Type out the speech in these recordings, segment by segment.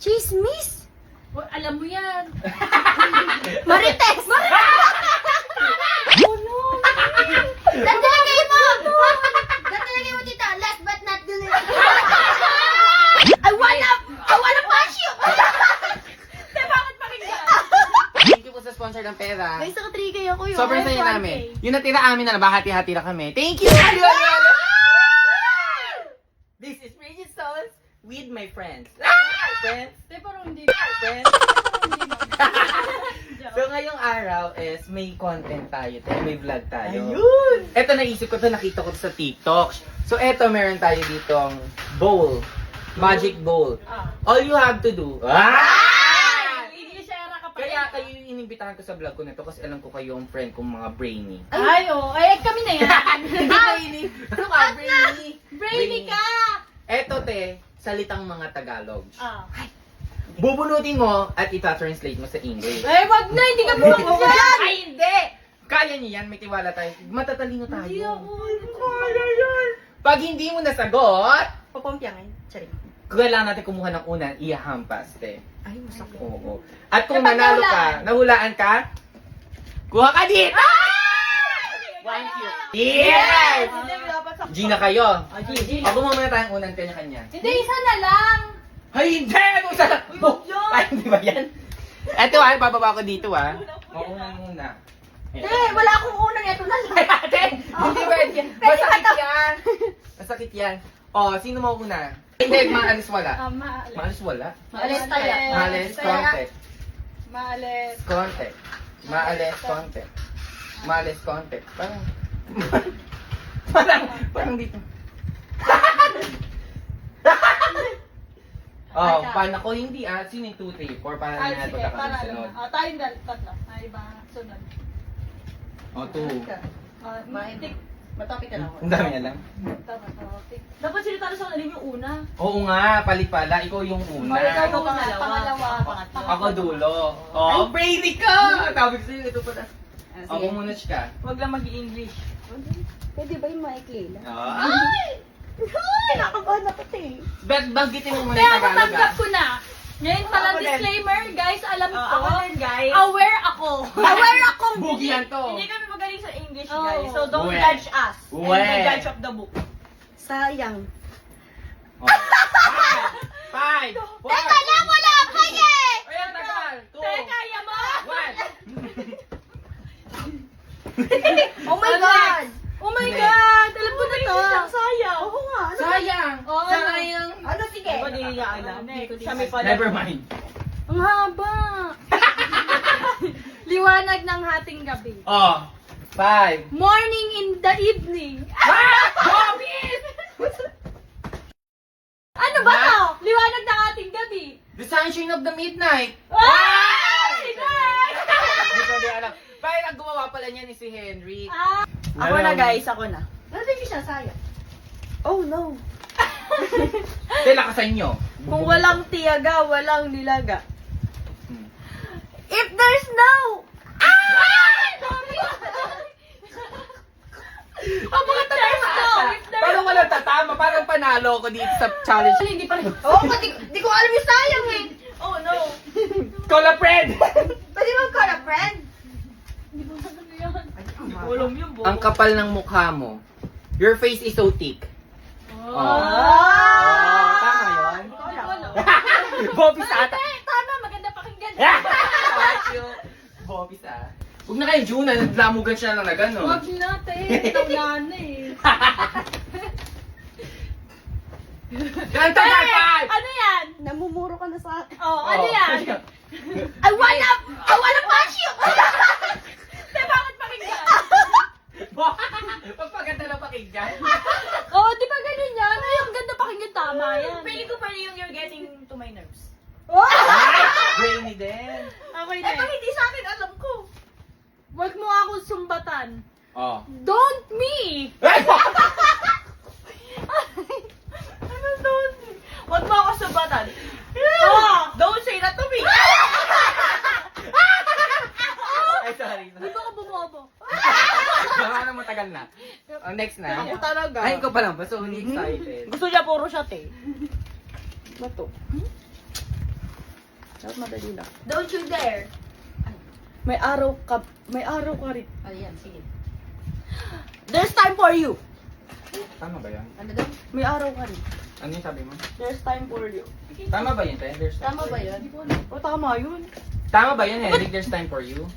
Chismis? Alam mo yan. Marites! Oh no! Natalagay mo! Natalagay mo dito. Last but not the least. I wanna punch you! Bakit pakinggan? Thank you po sa sponsor ng pera. Guys, naka 3K ako yun. Sobrang saya 1K. namin. Yung natira amin na bahati-hati na kami. Thank you! This is Bridget Stones with my friends. Friends. Te, parang hindi. Friends. So ngayong araw is may content tayo. May vlog tayo. Ayun! Eto naisip ko to, nakita ko to sa TikTok. So eto, meron tayo ditong bowl. Magic bowl. All you have to do. I-share ka pa. Kaya kayo yung inimbitahan ko sa vlog ko nito kasi alam ko kayo ang friend kong mga brainy. Ay, oh. Ay, kami na yan. Hindi brainy! Ano ka, brainy? Brainy ka! Eto te, salitang mga Tagalog. Ah. Bubunutin mo at ita-translate mo sa English. Ay, wag na. Hindi kami magdyan. Ay, hindi! Kaya niyo yan, may tiwala tayo. Matatalino tayo. Hindi ako. Kaya yan! Pag hindi mo nasagot, Papumpyangin. Charing. kailangan natin kumuha ng unang iyahampas, te. Ay, masakit. Oo. At kung Kapag nanalo nahulaan. ka, nahulaan ka, kuha ka dito! Thank you. Yes! Gina kayo. Gigi. O, gumawa muna tayong unang kanya-kanya. Hindi, isa na lang. Ay, hindi! Ano sa... Ay, hindi ba yan? Eto bababa ko dito O, unang muna. Wala akong unang. Ito na lang. Ay, ate! Hindi ba yan? Masakit yan! Masakit yan. O, sino mo una? Hindi, maalis wala. Maalis. Maalis wala? Maalis tayo. Maalis, konti. Maalis. Konti. Maalis, konti. Maalis, konti. Parang dito. Oh, paano ko hindi sino yung 2, 3, 4 para Ay, na sige, para alam sunod. na. Tayong tatlo. Ay, iba. Sunod. Oh, 2. Tik. Matapit ka lang. Ang dami alam. Tama, tik. Dapat sila tayo sa kanila yung una. Oo nga, pala. Ikaw yung una. Ikaw Ikaw muna, pangalawa. pangatlo. Ako dulo. Oh, brainy ka! Sabi ko sa'yo, ito pala. Ako muna ka. Huwag lang mag-i-English. Pwede ba yung maikli lang? Ay! Ay, nakabahan ako, te. Banggitin mo muna Kaya yung ako Tagalog tanggap ko na. Ngayon pala Ako din. disclaimer, guys, alam ko. Ako din, guys. Aware ako. Aware akong Bugi yan to. Hindi kami magaling sa English, Oh. guys. So don't Uwe. judge us. Uwe. And the judge of the book. Sayang. Oh. 5, 4, Teka lang, wala pa eh! Ay, ang tagal. 2, Teka, kaya mo. 1. Oh my Ano God! Oh my God! Alam ko na to. Sayang. Oo nga. Ano? Sayang. Oh, Sayang. Ano, sige. Ako di niya alam. Next. Siya may pala. Never mind. Ang haba. Liwanag ng hating gabi. Oh. 5. Morning in the evening. Ano ba to? Liwanag ng hating gabi. The sunshine of the midnight. Ay! Hindi ko di alam. Parang gumawa pala niya ni si Henry. Ah, Ako na, guys. Ako na. Ano din siya, sayang? Oh no. Sila ka sa inyo. Kung walang tiyaga, walang nilaga. Hmm. If there's no... Ang mga tatama. Parang walang tatama. Parang panalo ko dito sa challenge. hindi pa rin. Oo, di ko alam yung sayang eh. Oh, no. Call a friend. Pwede mo call a friend? Hindi ko alam yan. Ulong yung buo. Ang kapal ng mukha mo. Your face is so thick. Oh. Oh, tama yun. Hindi ko alam. Bobby sa ata. Tama, maganda pakinggan. Bobby sa. Huwag na kayo, Juna. Naglamugan siya na gano'n. Huwag natin. Tawlan na eh. Kanta ka, five! Ano yan? Namumuro ka na sa akin. Oh, ano yan? I wanna punch you! Te, bakit pakinggan? Pagpaganda na pakinggan. Oh, di ba ganyan yan? Ay, ang ganda pakinggan. Tama yan. Pili ko pa rin yung you're getting to my nerves. Brainy din. Okay Ito na. hindi sa akin, alam ko. Huwag mo ako sumbatan. Oh. Don't me! Ano don't? Huwag mo ako subatan. Oh, don't say that to me. Ay, sorry. Di ba ka bumobo? Baka na matagal na. Oh, next na. Ako talaga. Ay, ikaw pa lang. Basta excited. Gusto niya puro shot eh. Bato. Dapat madali lang. Don't you dare. May araw ka rin. Ayan, sige. There's time for you. Tama ba yan? Ano daw? May araw ka rin. Ano yung sabi mo? There's time for you. Tama ba yun, Te? There's time Tama for ba you. yun? O, tama yun. Tama ba yun, Henrik? There's time for you?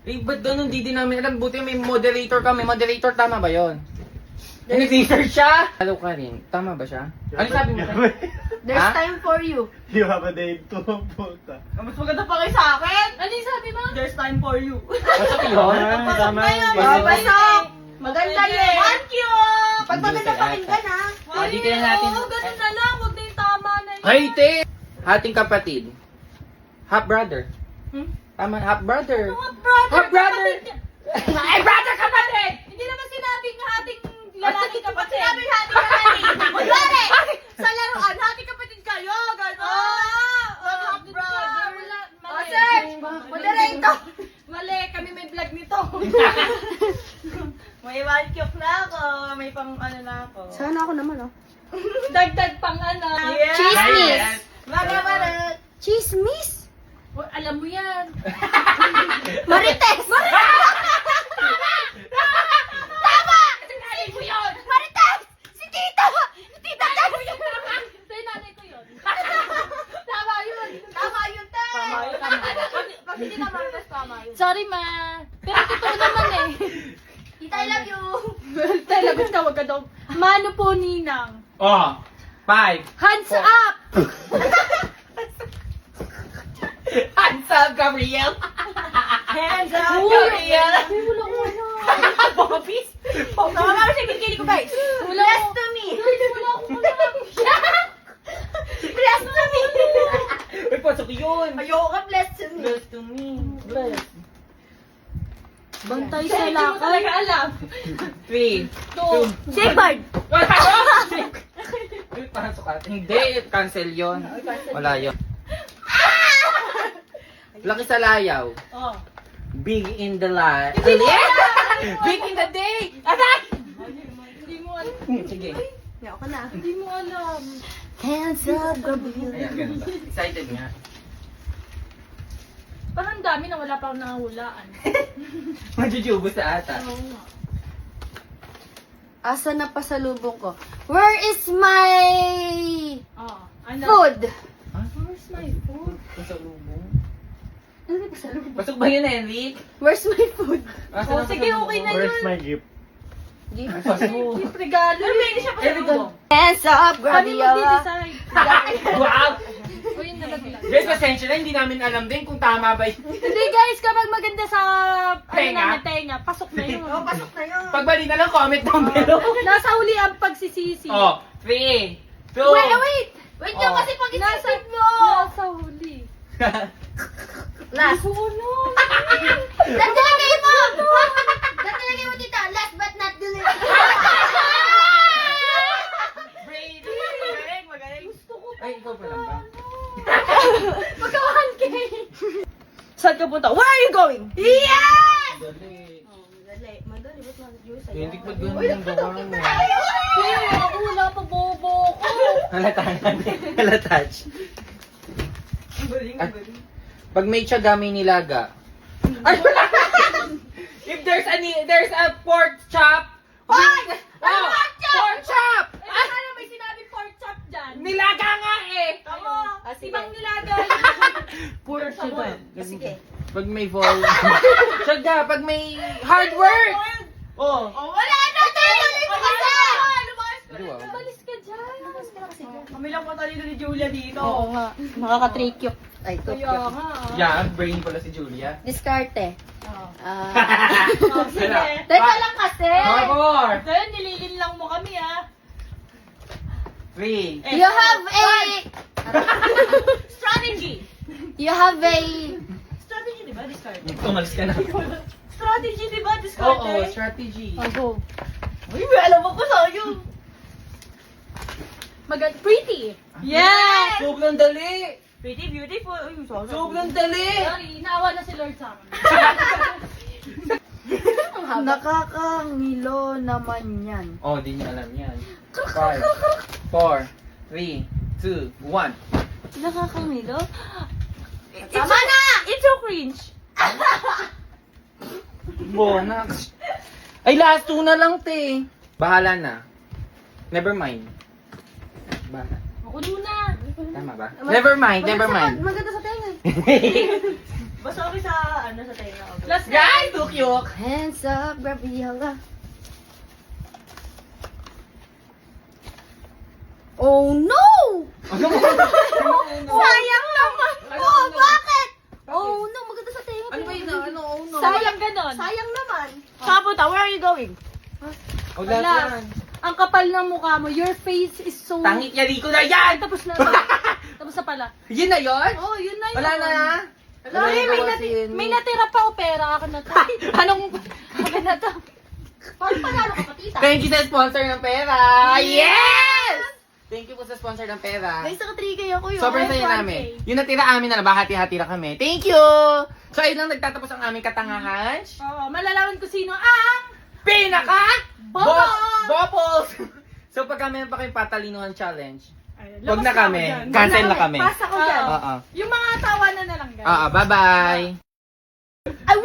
Eh, ba't ganun? Di din namin alam. Buti may moderator ka. May moderator, tama ba yun? Nag-research siya! Hello ka rin. Tama ba siya? Ano sabi mo? There's Ha? time for you. You have a day to puta. Mas maganda pa kayo sa akin. Ano yung sabi mo? There's time for you. Pasok yun? Tama yun. Pasok! Maganda yun. Thank you! Pag maganda pakinggan ha. Ah, dito na natin. Oo, ganun na lang. Huwag na yung tama na yun. Ay, Te! Hating kapatid. Half brother. Hmm? Tama, half brother. Brother, Half brother! Ay, brother kapatid! Hindi naman sinabing hating lalaki kapatid. Sinabing hati ka natin. Kunwari, sa laruan, hati kapatid kayo. Gano'n. Half brother. O, sir, moderator. Mali, kami may vlog nito. May one cube na ako. May pang ano na ako. Sana ako naman, oh. Dagdag pang ano. Yeah. Chismis. Mara. Chismis. Oh, alam mo yan. Marites. Tama! Sinali ko yun. Marites! Si Tita! Si Tita Tess! Sa nanay ko yun. Tama yun. Tama yun, Tess! Tama yun, tama. Pag hindi naman, tas tama yun. Sorry, ma. Pero totoo naman eh. Tita, I love you! Tay, lagot ka, wag ka daw. Mano po, Ninang. Oh! 5. Hands up! Hands up, Gabriel! Hands up, Uy, Gabriel! Uy, wala ko ano. Bobbies! Tama nga si Kikili ko, guys. Wala Bless ko. to me! Wala ko alam. Bless to me! Uy, pasok yun! Ayoko ka, bless to me! Bless to me. Bless. Bantay sa Hindi mo talaga lakay. alam. 3. Two. Shepard! Uy, pasok ka. Hindi, cancel yun. Wala yun. Laki sa layaw. Oh. Big in the light. Big in the day! Aray! Hindi mo alam. Sige. Ayoko na. Hindi mo alam. Hands up, Gabriel. Ayan, ganun ba? Excited nga. Parang dami na wala pang nangahulaan. Majujubo sa ata. Oo nga. Asa na pasalubong ko? Where is my Ah, ano? food? Ah, where's my food? Pasalubong. Ano may pasalubong? Pasok ba yun, Henry? Where's my food? Oh, sige, okay na Where's yun. my gift? Pasok. Yung regalo. Pero hindi siya pa Everything. Hands up, Kami Gabriel. magdi-decide. Wow! O yun nalaglag. Guys, pasensya na, hindi namin alam din kung tama ba yun. Hindi guys, kapag maganda sa Tenga? tenga, pasok na yun. Oh, pasok na yun. Pag mali na lang, comment down below. Nasa huli ang pagsisisi. Oh, 3, 2, Wait! Wait lang Oh. kasi pag Nasa, isipin mo! nasa huli. Last. Ano? Natilagay mo! Natilagay mo, tita. Last but not the least. Brady! Magaling. Gusto ko Ay, ikaw pa lang ba? magka-1K. Saan ka punta? Where are you going? Yes! Dali. Madali. Madali. Ba't mag-use Hindi pa ganun yung gawa mo. Pero ako wala pa bobo ko. Halata natin. Halatouch. Ang galing, ang Pag may tiyaga, may nilaga. Ay, if there's a pork chop. Hoy! Oh, pork chop! Eh, ano may sinabi pork chop dyan? Nilaga nga eh! Tama. sige. Ibang nilaga. Pork chop. Sige. Pag may vol. Tiyaga, pag may hard work. Oh. Oh, wala na! Tuloy mo kasi! Ano ba? Balis ka dyan. Kami lang patalino ni Julia dito. Oo nga. Nakaka-trick yun. Ay, Kaya nga. Yeah, brain pala si Julia. Diskarte. Oh. Oh, sige. Teka lang kasi! 4, Ngayon, nililin lang mo kami ah. 3, You have a... Strategy. You have a... Strategy, di ba? Discard. umalis ka na. Strategy, di ba? Discard. Oo, strategy. Go. Uy, may alam ako sa'yo. Pretty. Yes! Sobrang dali! Pretty, beautiful. Uy, sorry. Sobrang dali! Sorry, naawa na si Lord sa akin. Nakakangilo naman yan. Oh, di niya alam yan. 5, 4, 3, 2, 1. Nakakamilo? Tama na! It's so cringe. Bonax. Ay, last two na lang, te. Bahala na. Never mind. Bahala. Ako muna. Tama ba? Never mind, never mind. Maganda sa tenga. Basta okay sa, sa tenga. Last Guys, tukyok. Hands up, Gabriela. Oh no! Sayang naman! Oh, bakit? Oh no, maganda sa tenga. Ano ba yun? Ano? Oh, no. Sayang ganon. Sayang naman. Kapunta, where are you going? Oh, lahat Wala. yan. Ang kapal ng mukha mo. Your face is so... Tangit yari ko na yan! Tapos na. Tapos na pala. Yun na yun? Oh, yun na yun. Wala na. Wala, may natira pa o pera. Akin na to. Anong... Akin na to. Paano panalo ka, patita? Thank you sa sponsor ng pera! Yes! Thank you po sa sponsor ng pera. Guys, naka 3K ako yun. Sobrang Ay, saya 1K. namin. Yung natira amin na bahati-hati na kami. Thank you! So, ayun lang nagtatapos ang aming katangahan. Oo, malalaman ko sino ang... Pinaka! Bobos! Bobos! So, pag kami pa kayong patalinuhan challenge, Ay, wag na labas kami. ako dyan. Cancel na kami. Pasa ko dyan. Oo. Yung mga tawanan na lang, guys. Bye-bye! I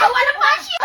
wanna punch you!